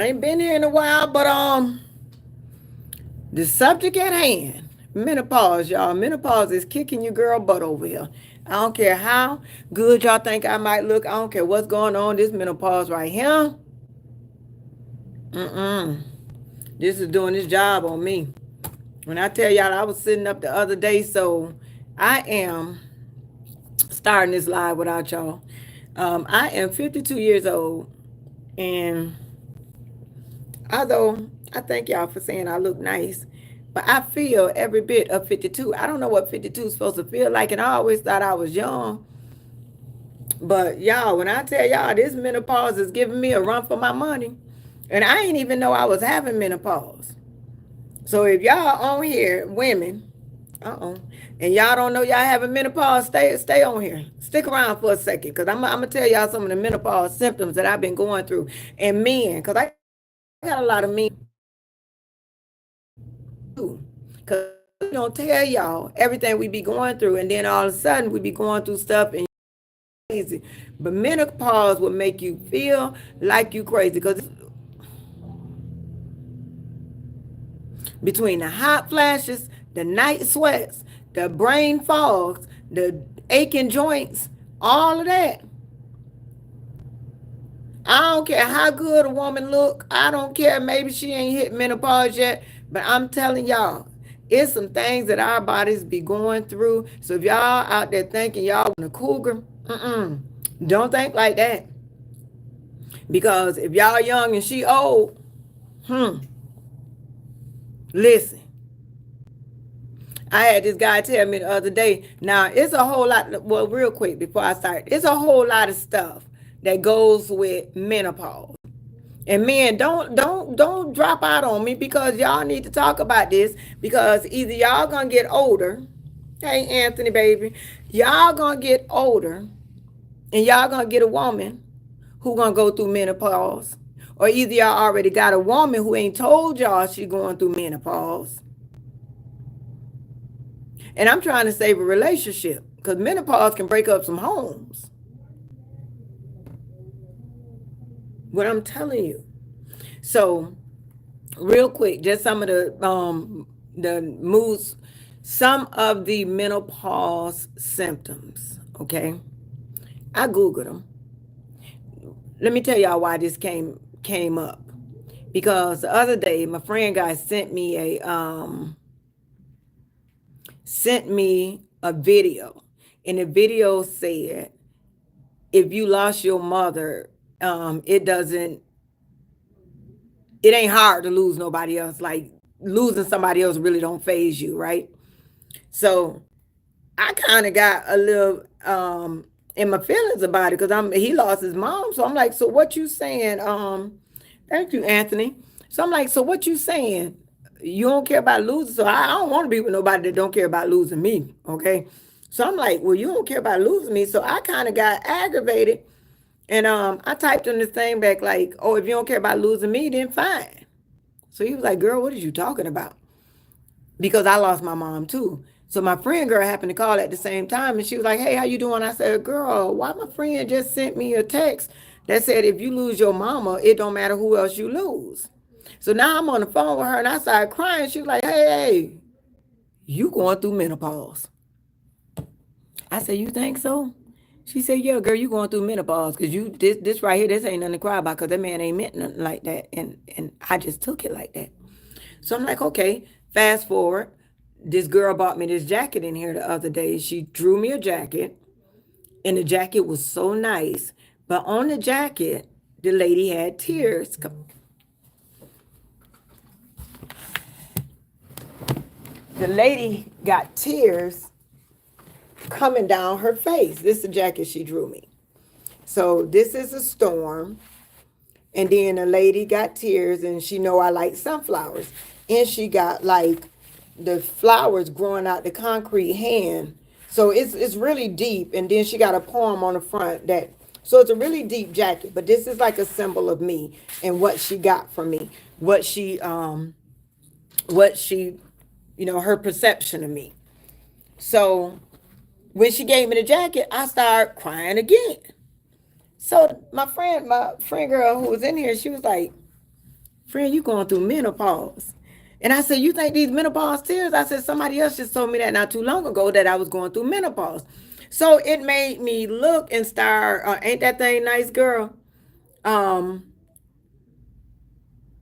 I ain't been here in a while, but the subject at hand, menopause, y'all. Menopause is kicking your girl butt over here. I don't care how good y'all think I might look. I don't care what's going on. This menopause right here, mm-mm. This is doing this job on me. When I tell y'all, I was sitting up the other day, so I am starting this live without y'all. I am 52 years old, and although I thank y'all for saying I look nice, but I feel every bit of 52. I don't know what 52 is supposed to feel like, and I always thought I was young. But y'all, when I tell y'all this menopause is giving me a run for my money, and I ain't even know I was having menopause. So if y'all on here, women, and y'all don't know y'all having menopause, stay on here. Stick around for a second, because I'm gonna tell y'all some of the menopause symptoms that I've been going through. And men, because I got a lot of men too. Because we don't tell y'all everything we be going through, and then all of a sudden we be going through stuff and crazy. But menopause will make you feel like you crazy, because between the hot flashes, the night sweats, the brain fogs, the aching joints, all of that. I don't care how good a woman look. I don't care. Maybe she ain't hit menopause yet, but I'm telling y'all, it's some things that our bodies be going through. So if y'all out there thinking y'all want a cougar, don't think like that. Because if y'all young and she old, listen. I had this guy tell me the other day. Now it's a whole lot. Well, real quick before I start, it's a whole lot of stuff that goes with menopause. And men, don't drop out on me, because y'all need to talk about this, because either y'all gonna get older. Hey Anthony baby, y'all gonna get older and y'all gonna get a woman who gonna go through menopause. Or either y'all already got a woman who ain't told y'all she going through menopause. And I'm trying to save a relationship, because menopause can break up some homes. What I'm telling you. So real quick, just some of the moods, some of the menopause symptoms. Okay, I googled them. Let me tell y'all why this came up. Because the other day, my friend guy sent me a video, and the video said, if you lost your mother, it doesn't it ain't hard to lose nobody else. Like, losing somebody else really don't phase you, right? So I kind of got a little in my feelings about it, because he lost his mom. So I'm like, so what you saying? Thank you, Anthony. So I'm like, so what you saying? You don't care about losing. So I don't want to be with nobody that don't care about losing me. Okay. So I'm like, well, you don't care about losing me. So I kind of got aggravated, and I typed in this thing back like, oh, if you don't care about losing me, then fine. So he was like, girl, what are you talking about? Because I lost my mom too. So my friend girl happened to call at the same time, and she was like, hey, how you doing? I said, girl, why my friend just sent me a text that said if you lose your mama, it don't matter who else you lose. So now I'm on the phone with her, and I started crying. She was like, hey, you going through menopause. I said, you think so? She said, yeah, girl, you going through menopause, because this right here, this ain't nothing to cry about, because that man ain't meant nothing like that. And I just took it like that. So I'm like, okay, fast forward. This girl bought me this jacket in here the other day. She drew me a jacket, and the jacket was so nice. But on the jacket, the lady had tears. The lady got tears coming down her face. This is the jacket she drew me. So this is a storm. And then a lady got tears, and she know I like sunflowers. And she got like the flowers growing out the concrete hand. So it's really deep. And then she got a poem on the front that, so it's a really deep jacket. But this is like a symbol of me and what she got from me. What she her perception of me. So when she gave me the jacket, I started crying again. So my friend girl who was in here, she was like, friend, you going through menopause. And I said, you think these menopause tears? I said, somebody else just told me that not too long ago that I was going through menopause. So it made me look and start, ain't that thing nice, girl? Um,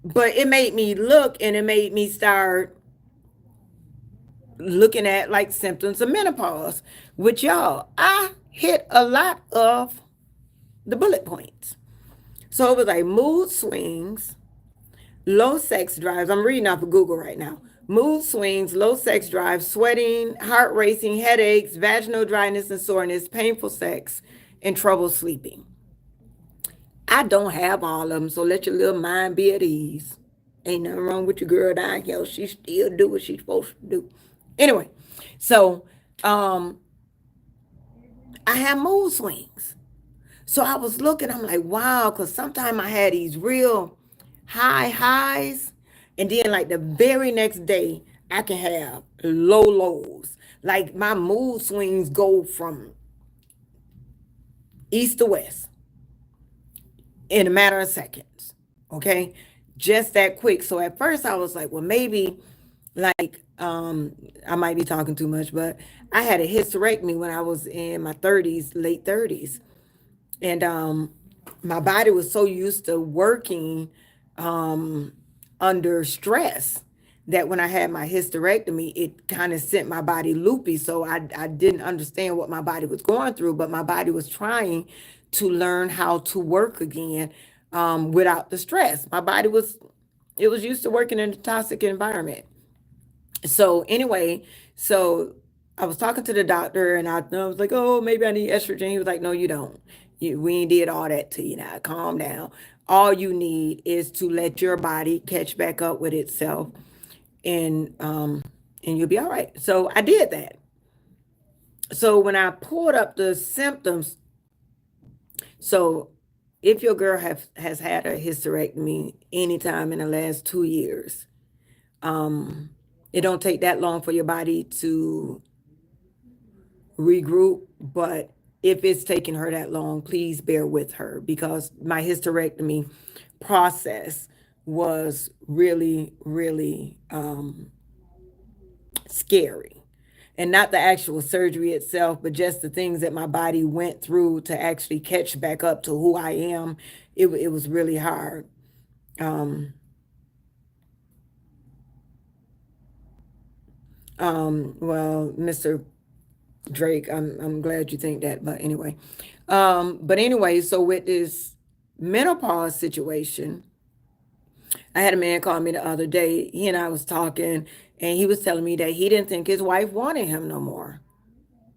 but it made me look and it made me start looking at like symptoms of menopause. Which y'all, I hit a lot of the bullet points. So it was like mood swings, low sex drives. I'm reading off of Google right now. Mood swings, low sex drive, sweating, heart racing, headaches, vaginal dryness and soreness, painful sex, and trouble sleeping. I don't have all of them, so let your little mind be at ease. Ain't nothing wrong with your girl down here. She still do what she's supposed to do. Anyway, so um, I have mood swings. So I was looking, I'm like, wow, because sometimes I had these real high highs, and then like the very next day, I can have low lows. Like my mood swings go from east to west in a matter of seconds. Okay. Just that quick. So at first I was like, well, maybe like I might be talking too much, but I had a hysterectomy when I was in my 30s, late 30s. And my body was so used to working um, under stress that when I had my hysterectomy, it kind of sent my body loopy. So I didn't understand what my body was going through, but my body was trying to learn how to work again without the stress. My body was, it was used to working in a toxic environment. So anyway, so I was talking to the doctor and I was like, oh, maybe I need estrogen. He was like, no, you don't. We ain't did all that to you now. Calm down. All you need is to let your body catch back up with itself and you'll be all right. So I did that. So when I pulled up the symptoms, so if your girl has had a hysterectomy anytime in the last 2 years, um, it don't take that long for your body to regroup. But if it's taking her that long, please bear with her because my hysterectomy process was really, really scary. And not the actual surgery itself, but just the things that my body went through to actually catch back up to who I am. It was really hard. Um, well, Mr. Drake, I'm glad you think that, but anyway. So with this menopause situation, I had a man call me the other day. He and I was talking, and he was telling me that he didn't think his wife wanted him no more.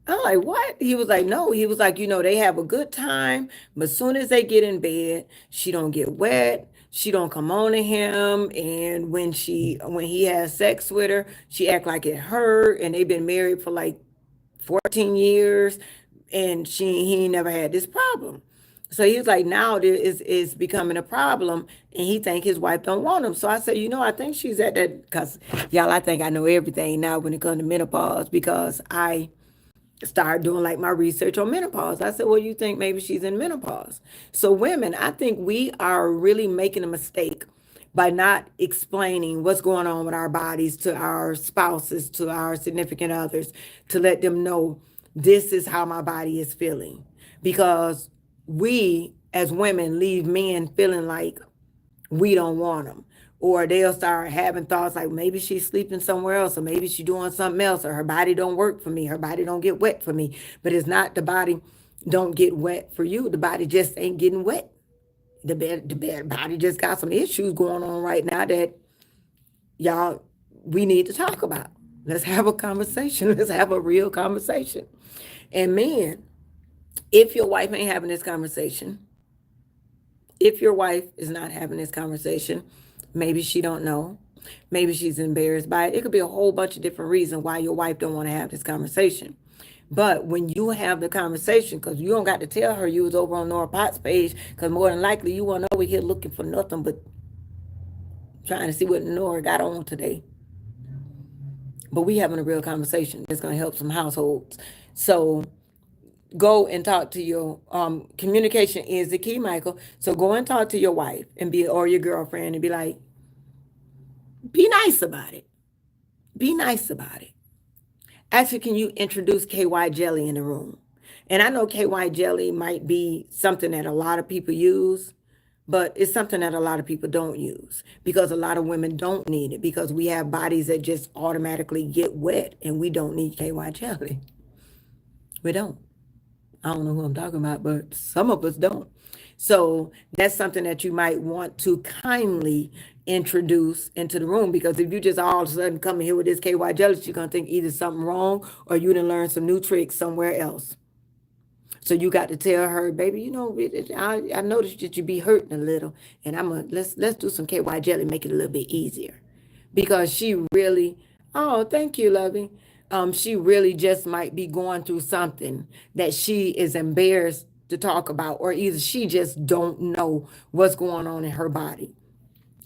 I'm like, what? He was like, no. He was like, they have a good time, but as soon as they get in bed, she don't get wet. She don't come on to him, and when he has sex with her, she act like it hurt. And they've been married for like 14 years, and he never had this problem. So he was like, now is becoming a problem, and he think his wife don't want him. So I said, I think she's at that because y'all, I think I know everything now when it comes to menopause because I started doing like my research on menopause. I said, well, you think maybe she's in menopause. So women, I think we are really making a mistake by not explaining what's going on with our bodies to our spouses, to our significant others, to let them know this is how my body is feeling. Because we as women leave men feeling like we don't want them. Or they'll start having thoughts like maybe she's sleeping somewhere else, or maybe she's doing something else, or her body don't work for me, her body don't get wet for me. But it's not the body don't get wet for you. The body just ain't getting wet. The body just got some issues going on right now that y'all we need to talk about. Let's have a conversation. Let's have a real conversation. And men, if your wife ain't having this conversation, if your wife is not having this conversation, maybe she don't know, maybe she's embarrassed by it. It could be a whole bunch of different reasons why your wife don't want to have this conversation. But when you have the conversation, because you don't got to tell her you was over on Nora Potts page, because more than likely you weren't over here looking for nothing but trying to see what Nora got on today. But we having a real conversation that's going to help some households. So go and talk to your communication is the key, Michael. So go and talk to your wife and be or your girlfriend and be like, Be nice about it. Be nice about it. Actually, can you introduce KY jelly in the room? And I know KY jelly might be something that a lot of people use, but it's something that a lot of people don't use because a lot of women don't need it because we have bodies that just automatically get wet and we don't need KY jelly. We don't. I don't know who I'm talking about, but some of us don't. So that's something that you might want to kindly introduce into the room because if you just all of a sudden come in here with this KY jealous, you're gonna think either something wrong or you didn't learn some new tricks somewhere else. So you got to tell her, baby, I noticed that you be hurting a little, and let's do some KY jelly, make it a little bit easier, because she really, oh, thank you, lovey. She really just might be going through something that she is embarrassed to talk about, or either she just don't know what's going on in her body.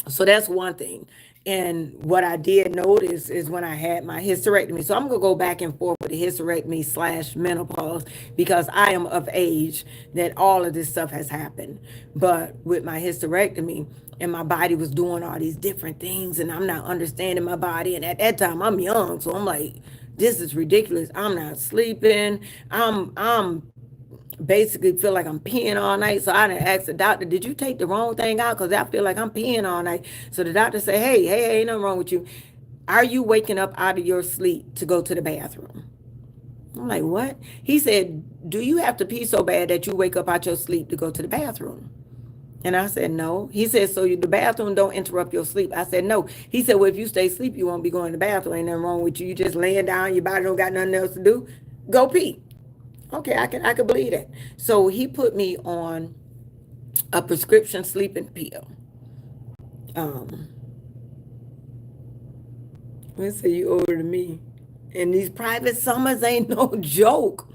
So that's one thing. And what I did notice is when I had my hysterectomy. So I'm gonna go back and forth with the hysterectomy slash menopause because I am of age that all of this stuff has happened. But with my hysterectomy, and my body was doing all these different things, and I'm not understanding my body. And at that time, I'm young, so I'm like, this is ridiculous. I'm not sleeping. I'm basically feel like I'm peeing all night. So I didn't ask the doctor, did you take the wrong thing out? Because I feel like I'm peeing all night. So the doctor said, hey, ain't nothing wrong with you. Are you waking up out of your sleep to go to the bathroom? I'm like, what? He said, do you have to pee so bad that you wake up out your sleep to go to the bathroom? And I said, no. He said, so the bathroom don't interrupt your sleep. I said, no. He said, well, if you stay asleep, you won't be going to the bathroom. Ain't nothing wrong with you. You just laying down, your body don't got nothing else to do. Go pee. Okay, I can believe that. So he put me on a prescription sleeping pill. Um, let's say you older than me, and these private summers ain't no joke.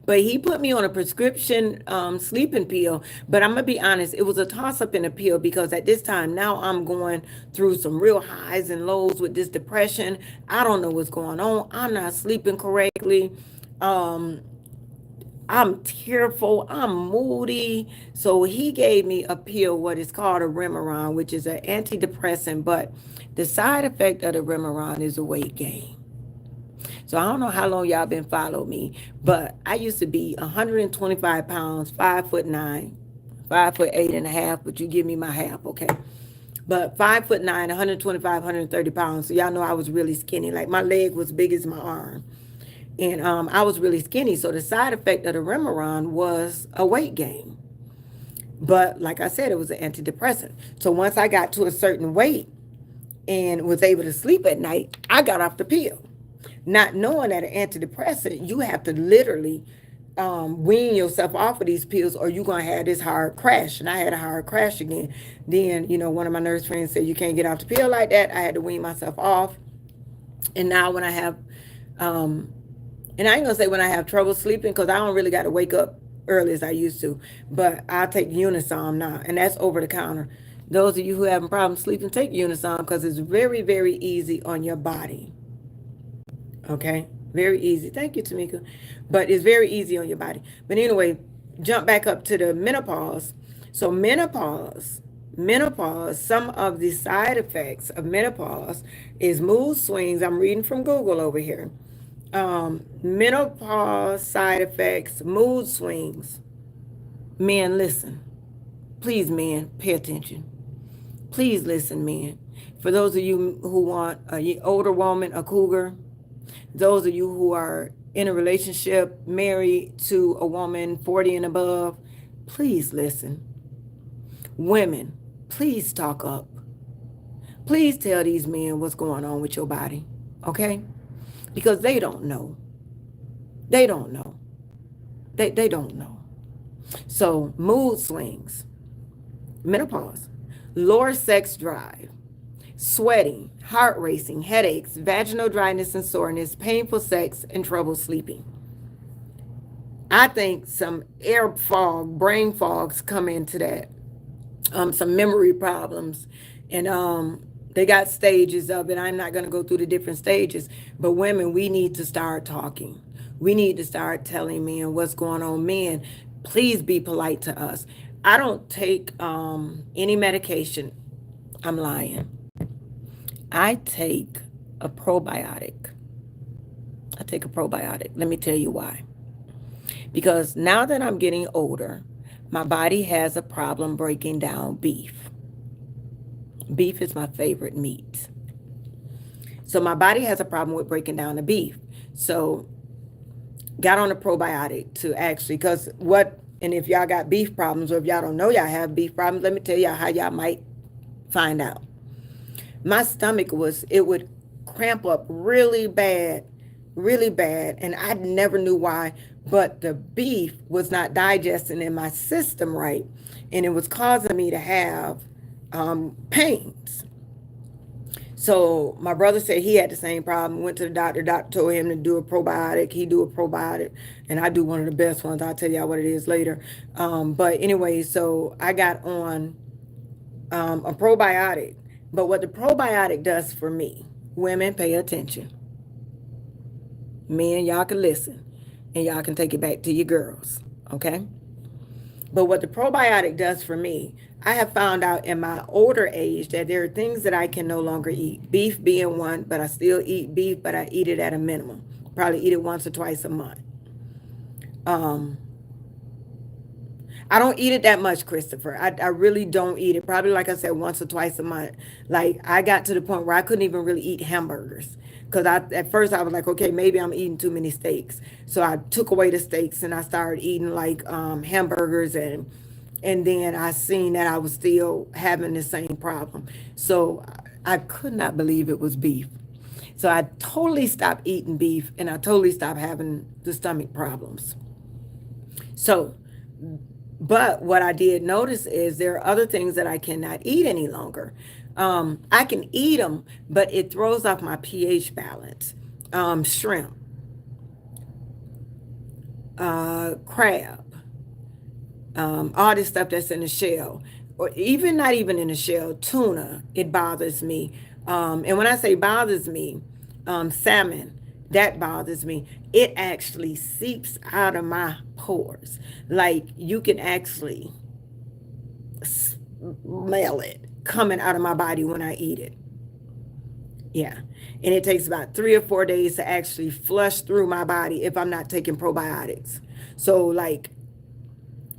But he put me on a prescription sleeping pill. But I'm gonna be honest, it was a toss up in a pill because at this time now I'm going through some real highs and lows with this depression. I don't know what's going on. I'm not sleeping correctly. Um, I'm tearful, I'm moody. So he gave me a pill, what is called a Remeron, which is an antidepressant, but the side effect of the Remeron is a weight gain. So I don't know how long y'all been following me, but I used to be 125 pounds, 5'9", 5'8" and a half, but you give me my half, okay? But 5'9", 125, 130 pounds. So y'all know I was really skinny. Like my leg was big as my arm. And I was really skinny. So the side effect of the Remeron was a weight gain. But like I said, it was an antidepressant. So once I got to a certain weight and was able to sleep at night, I got off the pill. Not knowing that an antidepressant, you have to literally wean yourself off of these pills or you're going to have this hard crash. And I had a hard crash again. Then, one of my nurse friends said, you can't get off the pill like that. I had to wean myself off. And now when I have and I ain't gonna say when I have trouble sleeping because I don't really got to wake up early as I used to. But I take Unisom now, and that's over the counter. Those of you who having problems sleeping, take Unisom because it's very, very easy on your body. Okay, very easy. Thank you, Tamika. But it's very easy on your body. But anyway, jump back up to the menopause. So menopause, some of the side effects of menopause is mood swings. I'm reading from Google over here. Menopause side effects, mood swings. Men, listen. Please, men, pay attention. Please listen, men. For those of you who want an older woman, a cougar, those of you who are in a relationship, married to a woman 40 and above, please listen. Women, please talk up. Please tell these men what's going on with your body, okay? Because they don't know. They don't know. They don't know. So mood swings, menopause, lower sex drive, sweating, heart racing, headaches, vaginal dryness and soreness, painful sex, and trouble sleeping. I think some air fog, brain fogs come into that. Some memory problems, and they got stages of it. I'm not going to go through the different stages, but women, we need to start talking. We need to start telling men what's going on. Men, please be polite to us. I don't take any medication. I'm lying. I take a probiotic. I take a probiotic. Let me tell you why. Because now that I'm getting older, my body has a problem breaking down beef. Beef is my favorite meat. So my body has a problem with breaking down the beef. So got on a probiotic to actually, because what, and if y'all got beef problems, or if y'all don't know y'all have beef problems, let me tell y'all how y'all might find out. My stomach it would cramp up really bad, and I never knew why, but the beef was not digesting in my system right, and it was causing me to have pains. So my brother said he had the same problem. Went to the doctor. Doctor told him to do a probiotic. He do a probiotic, and I do one of the best ones. I'll tell y'all what it is later. But anyway, so I got on a probiotic. But what the probiotic does for me, women pay attention. Men, y'all can listen, and y'all can take it back to your girls. Okay. But what the probiotic does for me, I have found out in my older age that there are things that I can no longer eat. Beef being one, but I still eat beef, but I eat it at a minimum. Probably eat it once or twice a month. Um, I don't eat it that much, Christopher. I really don't eat it. Probably, like I said, once or twice a month. Like, I got to the point where I couldn't even really eat hamburgers. Because at first I was like, okay, maybe I'm eating too many steaks. So I took away the steaks and I started eating like hamburgers, and then I seen that I was still having the same problem. So I could not believe it was beef. So I totally stopped eating beef, and I totally stopped having the stomach problems. So, but what I did notice is there are other things that I cannot eat any longer. I can eat them, but it throws off my pH balance. Shrimp, crab, all this stuff that's in the shell, or even not even in the shell, tuna, it bothers me. And when I say bothers me, salmon, that bothers me. It actually seeps out of my pores. Like you can actually smell it coming out of my body when I eat it. Yeah. And it takes about 3 or 4 days to actually flush through my body if I'm not taking probiotics. So, like,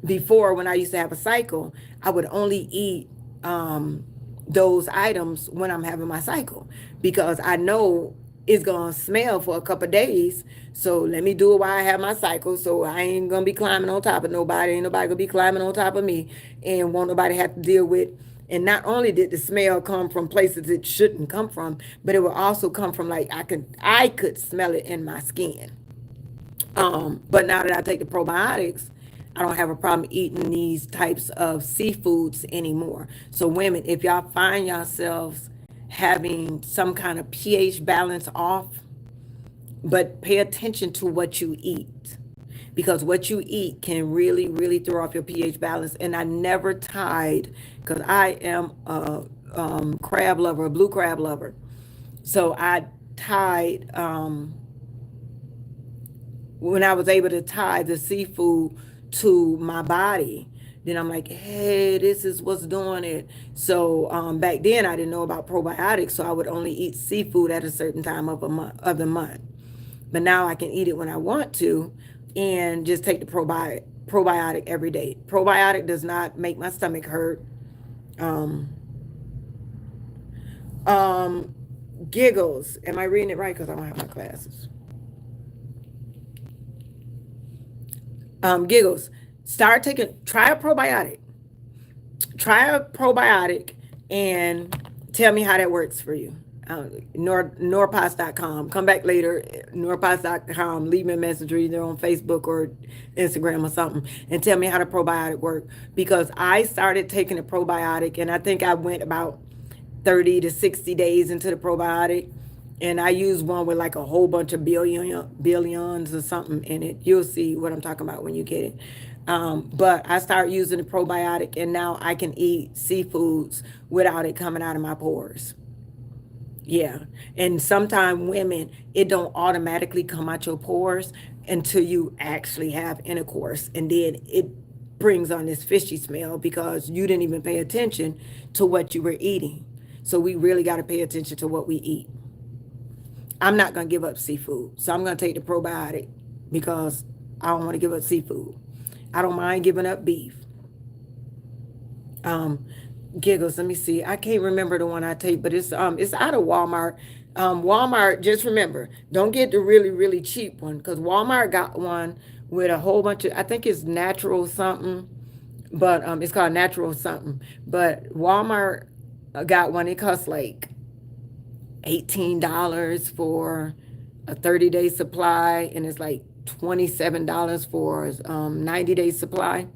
before when I used to have a cycle, I would only eat those items when I'm having my cycle because I know it's gonna smell for a couple of days. So let me do it while I have my cycle. So I ain't gonna be climbing on top of nobody. Ain't nobody gonna be climbing on top of me and won't nobody have to deal with. And not only did the smell come from places it shouldn't come from, but it would also come from like I could smell it in my skin. But now that I take the probiotics, I don't have a problem eating these types of seafoods anymore. So, women, if y'all find yourselves having some kind of pH balance off, but pay attention to what you eat because what you eat can really, really throw off your pH balance. And I never tied because I am a crab lover, a blue crab lover. So I tied when I was able to tie the seafood to my body, then I'm like, hey, this is what's doing it. So back then I didn't know about probiotics, so I would only eat seafood at a certain time of the month. But now I can eat it when I want to, and just take the probiotic every day. Probiotic does not make my stomach hurt. Um, Giggles. Am I reading it right? Because I don't have my glasses. Giggles. Try a probiotic. Try a probiotic and tell me how that works for you. Norpas.com. Come back later, norpas.com. Leave me a message either on Facebook or Instagram or something and tell me how the probiotic work. Because I started taking the probiotic and I think I went about 30 to 60 days into the probiotic. And I use one with like a whole bunch of billions or something in it. You'll see what I'm talking about when you get it. But I started using the probiotic and now I can eat seafoods without it coming out of my pores. Yeah. And sometimes women, it don't automatically come out your pores until you actually have intercourse. And then it brings on this fishy smell because you didn't even pay attention to what you were eating. So we really got to pay attention to what we eat. I'm not going to give up seafood. So I'm going to take the probiotic because I don't want to give up seafood. I don't mind giving up beef. Um, Giggles, let me see. I can't remember the one I take, but it's out of Walmart. Walmart, just remember, don't get the really, really cheap one because Walmart got one with a whole bunch of, I think it's natural something, but it's called natural something. But Walmart got one, it costs like $18 for a 30-day supply, and it's like $27 for 90-day supply.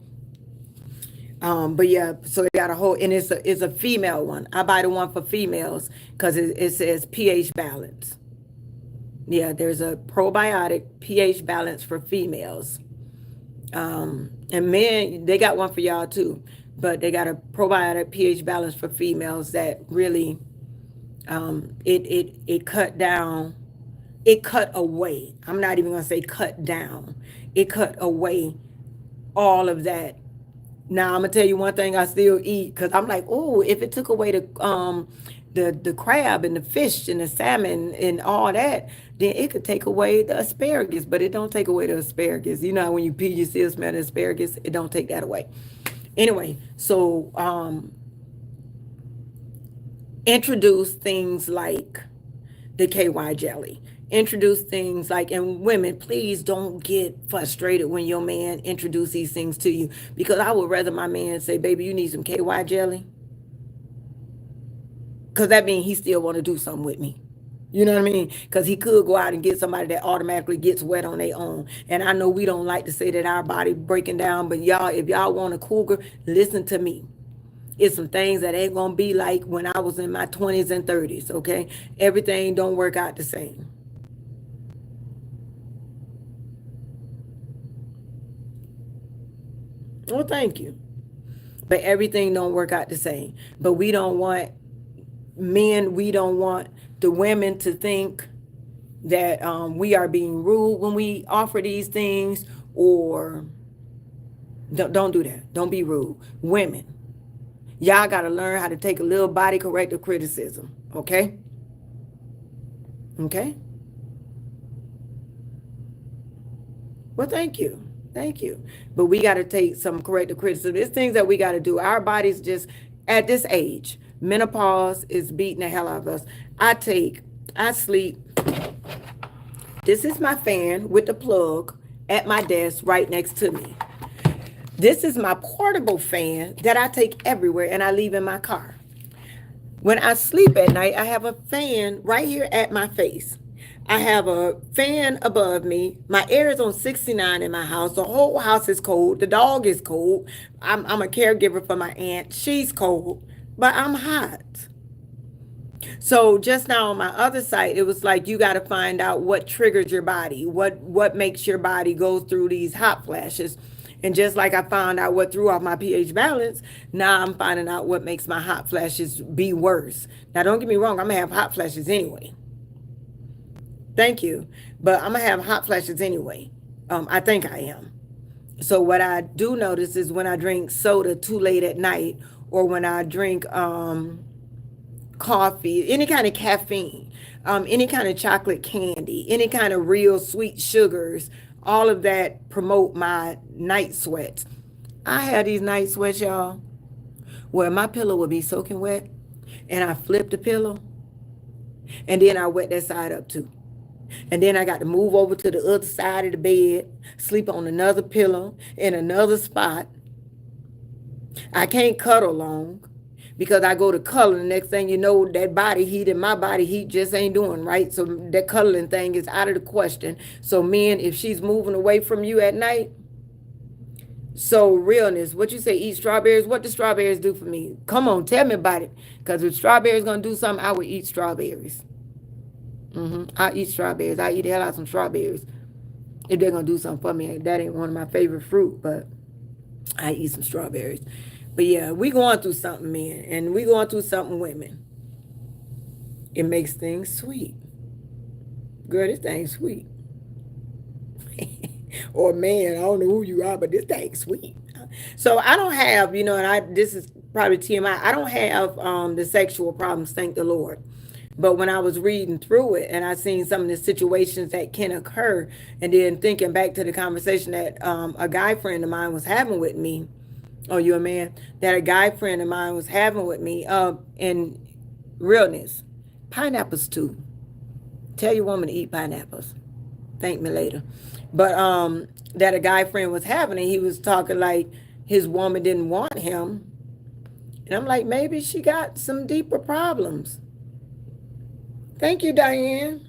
But yeah, so they got a whole, and it's a female one. I buy the one for females because it says pH balance. Yeah, there's a probiotic pH balance for females. And men, they got one for y'all too, but they got a probiotic pH balance for females that really, it cut down, it cut away. I'm not even gonna say cut down. It cut away all of that. Now I'm gonna tell you one thing I still eat because I'm like, oh, if it took away the crab and the fish and the salmon and all that, then it could take away the asparagus, but it don't take away the asparagus. You know, when you pee, you still smell the asparagus. It don't take that away. Anyway, so introduce things like the KY jelly. Introduce things like, and women, please don't get frustrated when your man introduce these things to you, because I would rather my man say, baby, you need some KY jelly, because that means he still want to do something with me. You know what I mean? Because he could go out and get somebody that automatically gets wet on their own. And I know we don't like to say that our body breaking down, but y'all, if y'all want a cougar, listen to me. It's some things that ain't gonna be like when I was in my 20s and 30s, okay? Everything don't work out the same. Well, thank you. But everything don't work out the same. But we don't want men, we don't want the women to think that we are being rude when we offer these things, or don't do that. Don't be rude. Women, y'all got to learn how to take a little body corrective criticism, okay? Okay? Well, thank you. Thank you. But we got to take some corrective criticism. There's things that we got to do. Our bodies just, at this age, menopause is beating the hell out of us. I sleep. This is my fan with the plug at my desk right next to me. This is my portable fan that I take everywhere and I leave in my car. When I sleep at night, I have a fan right here at my face. I have a fan above me. My air is on 69 in my house. The whole house is cold. The dog is cold. I'm a caregiver for my aunt. She's cold, but I'm hot. So just now on my other side, it was like you got to find out what triggers your body, what makes your body go through these hot flashes. And just like I found out what threw off my pH balance, now I'm finding out what makes my hot flashes be worse. Now, don't get me wrong, I'm going to have hot flashes anyway. Thank you. But I'm going to have hot flashes anyway. I think I am. So what I do notice is when I drink soda too late at night, or when I drink coffee, any kind of caffeine, any kind of chocolate candy, any kind of real sweet sugars, all of that promote my night sweats. I had these night sweats, y'all, where my pillow would be soaking wet, and I flip the pillow, and then I wet that side up too. And then I got to move over to the other side of the bed, sleep on another pillow in another spot. I can't cuddle long because I go to cuddle. The next thing you know, that body heat and my body heat just ain't doing right. So that cuddling thing is out of the question. So men, if she's moving away from you at night, so realness, what you say, eat strawberries? What do strawberries do for me? Come on, tell me about it. Because if strawberries going to do something, I would eat strawberries. I eat strawberries. I eat the hell out of some strawberries. If they're going to do something for me, that ain't one of my favorite fruit, but I eat some strawberries. But yeah, we going through something, men, and we going through something, women. It makes things sweet. Girl, this thing's sweet. Or man, I don't know who you are, but this thing's sweet. So I don't have, and this is probably TMI. I don't have the sexual problems, thank the Lord. But when I was reading through it and I seen some of the situations that can occur, and then thinking back to the conversation that a guy friend of mine was having with me, oh, you a man? That a guy friend of mine was having with me, in realness, pineapples too. Tell your woman to eat pineapples. Thank me later. But that a guy friend was having, and he was talking like his woman didn't want him. And I'm like, maybe she got some deeper problems. Thank you, Diane.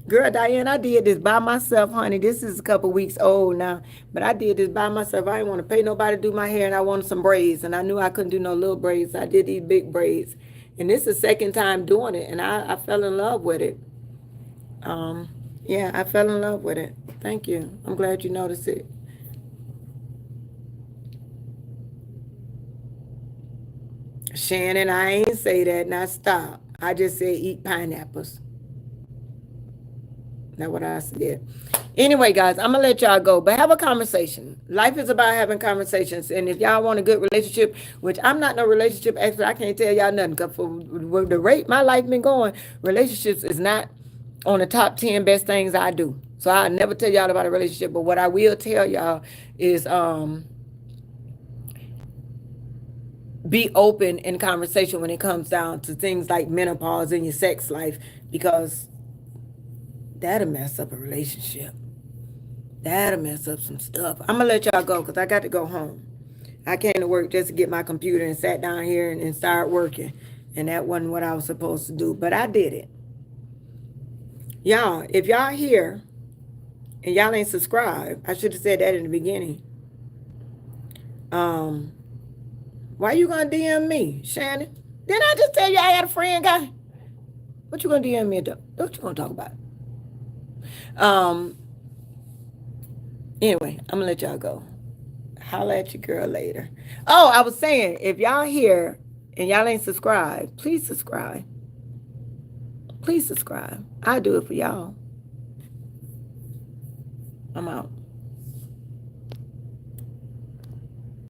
Girl, Diane, I did this by myself, honey. This is a couple weeks old now, but I did this by myself. I didn't want to pay nobody to do my hair, and I wanted some braids, and I knew I couldn't do no little braids. I did these big braids, and this is the second time doing it, and I fell in love with it. Um, yeah, I fell in love with it. Thank you. I'm glad you noticed it. Shannon, I ain't say that. Now stop. I just said eat pineapples. That's what I said. Anyway, guys, I'm gonna let y'all go, but have a conversation. Life is about having conversations, and if y'all want a good relationship, which I'm not no relationship expert, I can't tell y'all nothing. Cause for the rate my life been going, relationships is not on the top 10 best things I do. So I never tell y'all about a relationship, but what I will tell y'all is be open in conversation when it comes down to things like menopause in your sex life, because that'll mess up a relationship. That'll mess up some stuff. I'm gonna let y'all go because I got to go home. I came to work just to get my computer and sat down here and start working. And that wasn't what I was supposed to do, but I did it. Y'all, if y'all here and y'all ain't subscribed, I should have said that in the beginning. Um, why you gonna DM me, Shannon? Didn't I just tell you I had a friend guy? What you gonna DM me about? What you gonna talk about? Um, anyway, I'm gonna let y'all go. Holla at your girl later. Oh, I was saying, if y'all here and y'all ain't subscribed, please subscribe. Please subscribe. I do it for y'all. I'm out.